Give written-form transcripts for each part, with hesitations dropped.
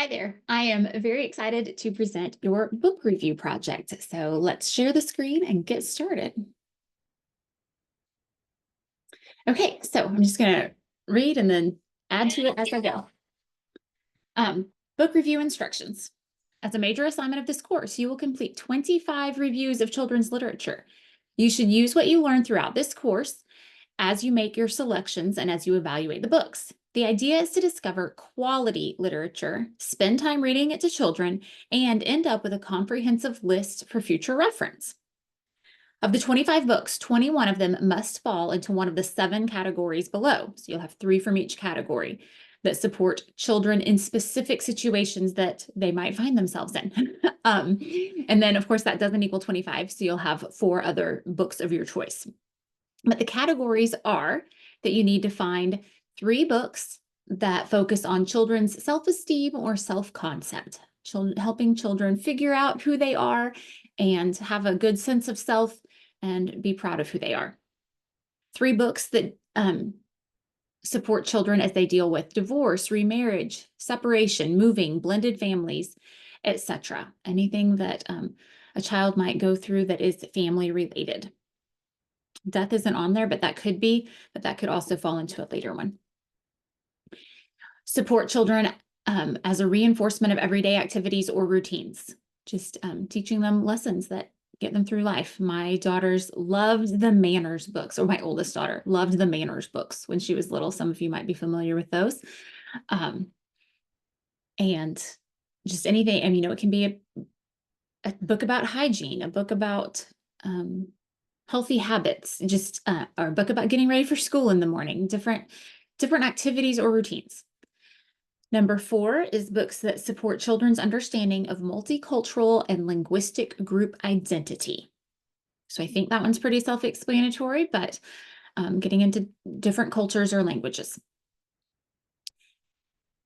Hi there. I am very excited to present your book review project. So let's share the screen and get started. Okay, so I'm just going to read and then add to it as I go. Book review instructions. As a major assignment of this course, you will complete 25 reviews of children's literature. You should use what you learn throughout this course as you make your selections and as you evaluate the books. The idea is to discover quality literature, spend time reading it to children, and end up with a comprehensive list for future reference. Of the 25 books, 21 of them must fall into one of the 7 categories below. So you'll have 3 from each category that support children in specific situations that they might find themselves in. And then, of course, that doesn't equal 25, so you'll have 4 other books of your choice. But the categories are that you need to find 3 books that focus on children's self-esteem or self-concept, helping children figure out who they are and have a good sense of self and be proud of who they are. 3 books that support children as they deal with divorce, remarriage, separation, moving, blended families, etc. Anything that a child might go through that is family related. Death isn't on there, but that could also fall into a later one. Support children as a reinforcement of everyday activities or routines, just teaching them lessons that get them through life. My daughters loved the manners books, or my oldest daughter loved the manners books when she was little. Some of you might be familiar with those. And just anything, it can be a book about hygiene, a book about healthy habits, or a book about getting ready for school in the morning, different activities or routines. Number 4 is books that support children's understanding of multicultural and linguistic group identity. So I think that one's pretty self-explanatory, but getting into different cultures or languages.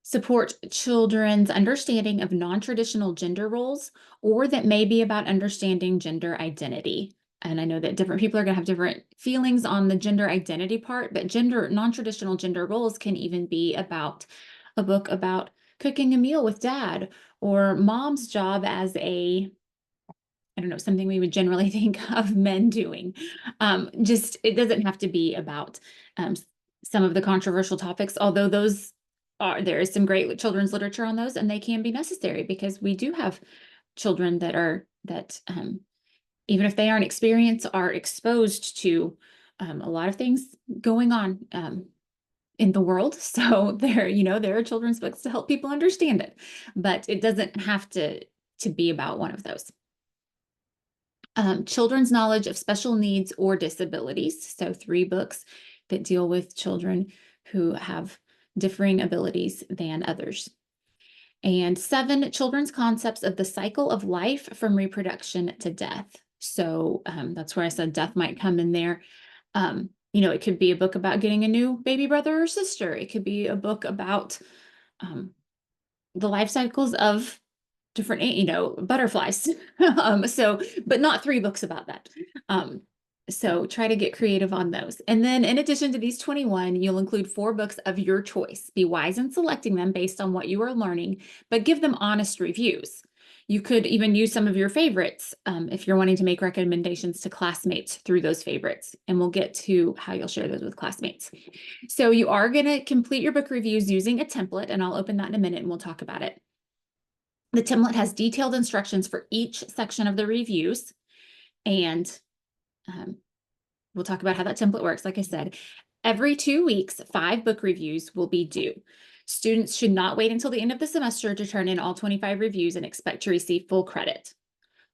Support children's understanding of non-traditional gender roles, or that may be about understanding gender identity. And I know that different people are going to have different feelings on the gender identity part, but non-traditional gender roles can even be about a book about cooking a meal with dad, or mom's job as something we would generally think of men doing. It doesn't have to be about some of the controversial topics, although there is some great children's literature on those, and they can be necessary because we do have children that even if they aren't experienced, are exposed to a lot of things going on in the world. So there are children's books to help people understand it, but it doesn't have to be about one of those. Children's knowledge of special needs or disabilities. So 3 books that deal with children who have differing abilities than others. And 7 children's concepts of the cycle of life from reproduction to death. So that's where I said death might come in there. It could be a book about getting a new baby brother or sister. It could be a book about the life cycles of different, butterflies. But not 3 books about that. So try to get creative on those. And then in addition to these 21, you'll include 4 books of your choice. Be wise in selecting them based on what you are learning, but give them honest reviews. You could even use some of your favorites if you're wanting to make recommendations to classmates through those favorites. And we'll get to how you'll share those with classmates. So you are going to complete your book reviews using a template, and I'll open that in a minute and we'll talk about it. The template has detailed instructions for each section of the reviews, and we'll talk about how that template works. Like I said, every 2 weeks, 5 book reviews will be due. Students should not wait until the end of the semester to turn in all 25 reviews and expect to receive full credit.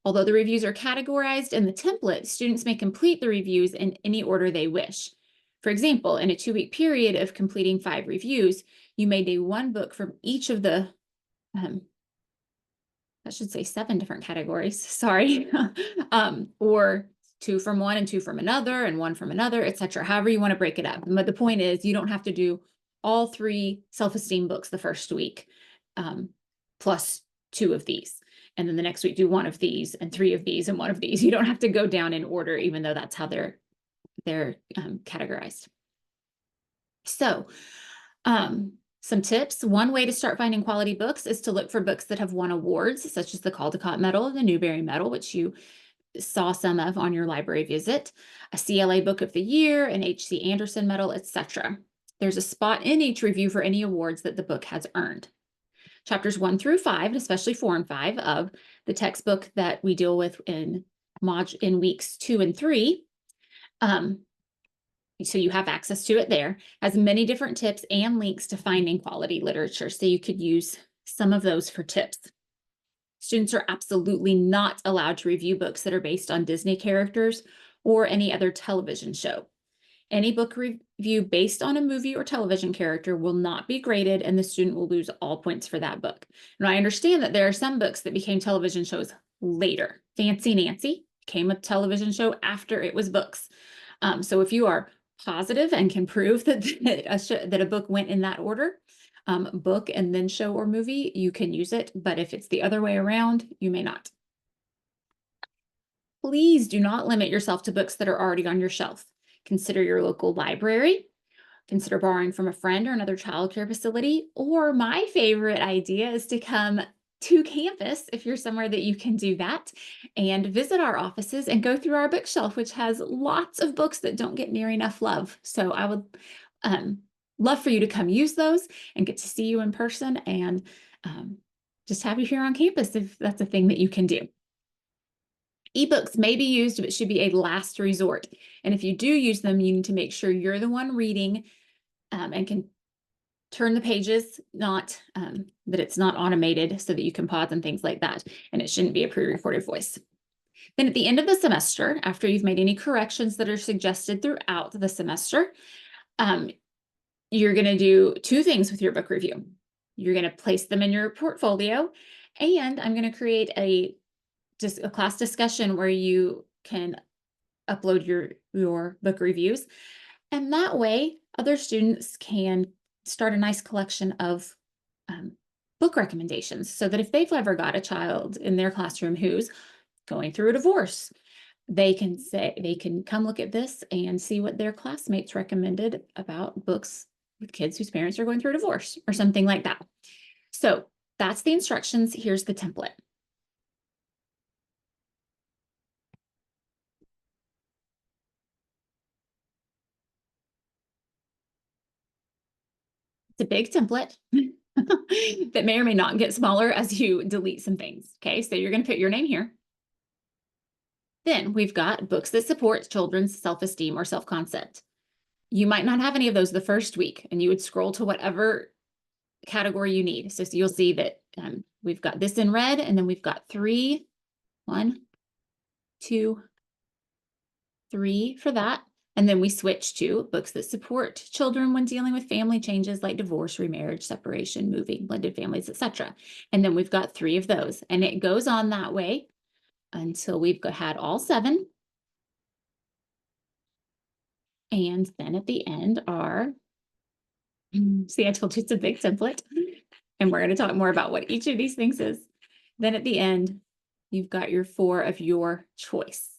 Although the reviews are categorized in the template, students may complete the reviews in any order they wish. For example, in a 2-week period of completing 5 reviews, you may do 1 book from each of the I should say 7 different categories, sorry, or 2 from one and 2 from another and 1 from another, etc. However you want to break it up. But the point is, you don't have to do all 3 self-esteem books the first week, plus 2 of these. And then the next week do 1 of these and 3 of these and 1 of these. You don't have to go down in order, even though that's how they're categorized. So Some tips. One way to start finding quality books is to look for books that have won awards, such as the Caldecott Medal, the Newbery Medal, which you saw some of on your library visit, a CLA Book of the Year, an H.C. Anderson Medal, etc. There's a spot in each review for any awards that the book has earned. Chapters 1 through 5, and especially 4 and 5 of the textbook that we deal with in weeks 2 and 3, so you have access to it there, has many different tips and links to finding quality literature. So you could use some of those for tips. Students are absolutely not allowed to review books that are based on Disney characters or any other television show. Any book review based on a movie or television character will not be graded, and the student will lose all points for that book. And I understand that there are some books that became television shows later. Fancy Nancy became a television show after it was books. So if you are positive and can prove that a book went in that order, book and then show or movie, you can use it. But if it's the other way around, you may not. Please do not limit yourself to books that are already on your shelf. Consider your local library. Consider borrowing from a friend or another childcare facility. Or my favorite idea is to come to campus, if you're somewhere that you can do that, and visit our offices and go through our bookshelf, which has lots of books that don't get near enough love. So I would love for you to come use those and get to see you in person, and just have you here on campus if that's a thing that you can do. Ebooks may be used, but should be a last resort. And if you do use them, you need to make sure you're the one reading and can turn the pages, not that it's not automated, so that you can pause and things like that. And it shouldn't be a pre-recorded voice. Then at the end of the semester, after you've made any corrections that are suggested throughout the semester, you're going to do 2 things with your book review. You're going to place them in your portfolio, and I'm going to create a class discussion where you can upload your book reviews. And that way, other students can start a nice collection of book recommendations, so that if they've ever got a child in their classroom who's going through a divorce, they can come look at this and see what their classmates recommended about books with kids whose parents are going through a divorce or something like that. So that's the instructions. Here's the template. It's a big template that may or may not get smaller as you delete some things. Okay, so you're going to put your name here. Then we've got books that support children's self-esteem or self-concept. You might not have any of those the first week, and you would scroll to whatever category you need. So you'll see that we've got this in red, and then we've got 3, 1, 2, 3 for that. And then we switch to books that support children when dealing with family changes like divorce, remarriage, separation, moving, blended families, etc. And then we've got 3 of those, and it goes on that way until we've had all 7. And then at the end are, see, I told you it's a big template, and we're going to talk more about what each of these things is. Then at the end, you've got your 4 of your choice.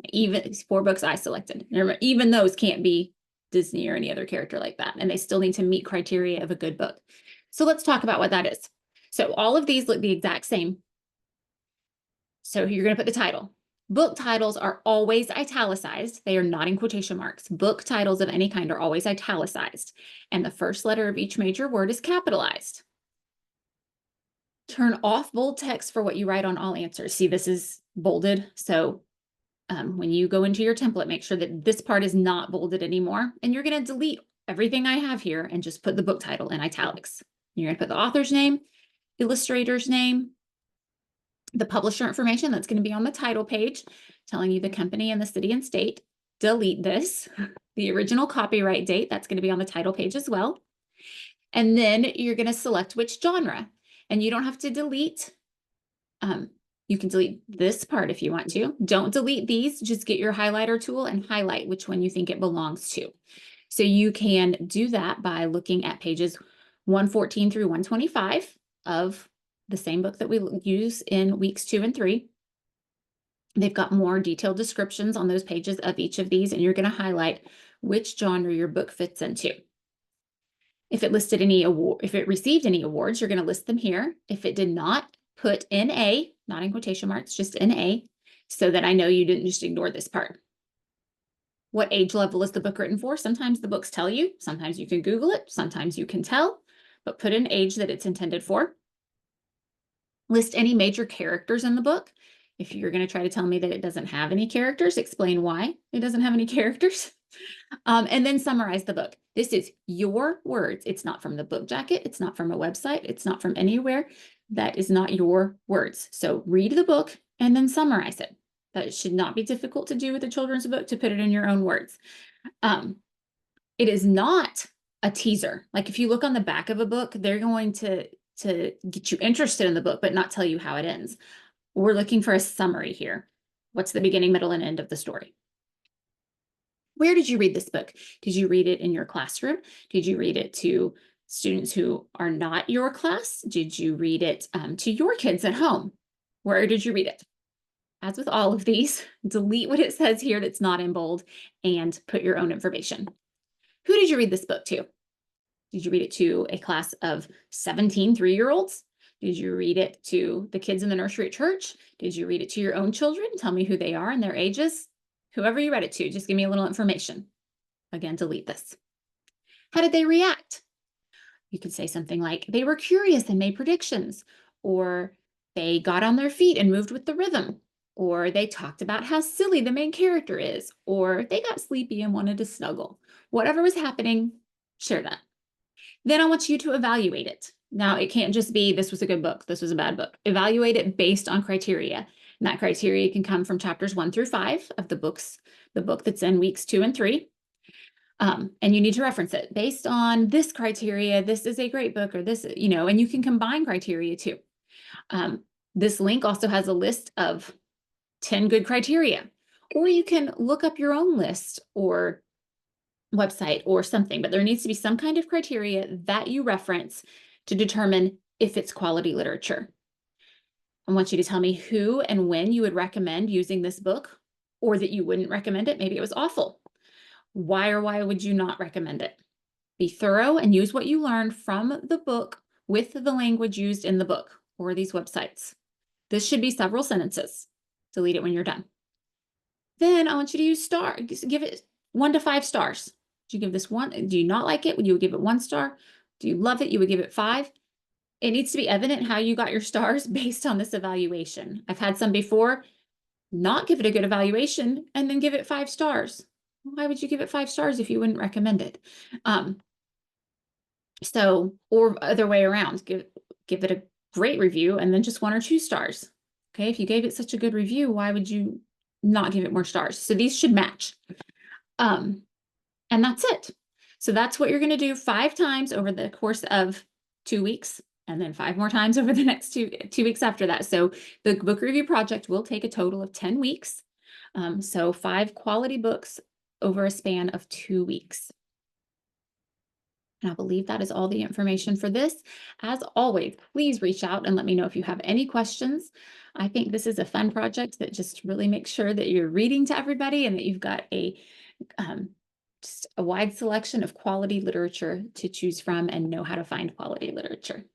Even 4 books I selected. Remember, even those can't be Disney or any other character like that, and they still need to meet criteria of a good book. So let's talk about what that is. So all of these look the exact same. So you're going to put the title. Book titles are always italicized. They are not in quotation marks. Book titles of any kind are always italicized, and the first letter of each major word is capitalized. Turn off bold text for what you write on all answers. See, this is bolded, so when you go into your template, make sure that this part is not bolded anymore. And you're going to delete everything I have here and just put the book title in italics. You're going to put the author's name, illustrator's name, the publisher information that's going to be on the title page, telling you the company and the city and state. Delete this. The original copyright date, that's going to be on the title page as well. And then you're going to select which genre. And you don't have to delete. You can delete this part if you want to. Don't delete these. Just get your highlighter tool and highlight which one you think it belongs to. So you can do that by looking at pages 114 through 125 of the same book that we use in weeks 2 and 3. They've got more detailed descriptions on those pages of each of these, and you're going to highlight which genre your book fits into. If it listed any award, if it received any awards, you're going to list them here. If it did not, put NA, not in quotation marks, just NA, so that I know you didn't just ignore this part. What age level is the book written for? Sometimes the books tell you, sometimes you can Google it, sometimes you can tell, but put an age that it's intended for. List any major characters in the book. If you're going to try to tell me that it doesn't have any characters, explain why it doesn't have any characters. And then summarize the book. This is your words. It's not from the book jacket. It's not from a website. It's not from anywhere. That is not your words. So read the book and then summarize it. That should not be difficult to do with a children's book, to put it in your own words. It is not a teaser. Like if you look on the back of a book, they're going to get you interested in the book, but not tell you how it ends. We're looking for a summary here. What's the beginning, middle, and end of the story? Where did you read this book? Did you read it in your classroom? Did you read it to students who are not your class? Did you read it to your kids at home? Where did you read it? As with all of these, delete what it says here that's not in bold and put your own information. Who did you read this book to? Did you read it to a class of 17 3-year-olds? Did you read it to the kids in the nursery at church? Did you read it to your own children? Tell me who they are and their ages. Whoever you read it to, just give me a little information. Again, delete this. How did they react? You could say something like, they were curious and made predictions, or they got on their feet and moved with the rhythm, or they talked about how silly the main character is, or they got sleepy and wanted to snuggle. Whatever was happening, share that. Then I want you to evaluate it. Now, it can't just be, this was a good book, this was a bad book. Evaluate it based on criteria. And that criteria can come from chapters 1 through 5 of the book that's in weeks 2 and 3. And you need to reference it based on this criteria. This is a great book, or this, and you can combine criteria too. This link also has a list of 10 good criteria, or you can look up your own list or website or something, but there needs to be some kind of criteria that you reference to determine if it's quality literature. I want you to tell me who and when you would recommend using this book, or that you wouldn't recommend it. Maybe it was awful. Why would you not recommend it? Be thorough and use what you learned from the book with the language used in the book or these websites. This should be several sentences. Delete it when you're done. Then I want you to use give it 1 to 5 stars. Do you give this one? Do you not like it? Would you give it 1 star? Do you love it? You would give it 5. It needs to be evident how you got your stars based on this evaluation. I've had some before not give it a good evaluation and then give it 5 stars. Why would you give it 5 stars if you wouldn't recommend it? Or other way around, give it a great review and then just 1 or 2 stars. Okay, if you gave it such a good review, why would you not give it more stars? So these should match. And that's it. So that's what you're going to do 5 times over the course of 2 weeks, and then 5 more times over the next two weeks after that. So the book review project will take a total of 10 weeks. So 5 quality books over a span of 2 weeks. And I believe that is all the information for this. As always, please reach out and let me know if you have any questions. I think this is a fun project that just really makes sure that you're reading to everybody and that you've got just a wide selection of quality literature to choose from and know how to find quality literature.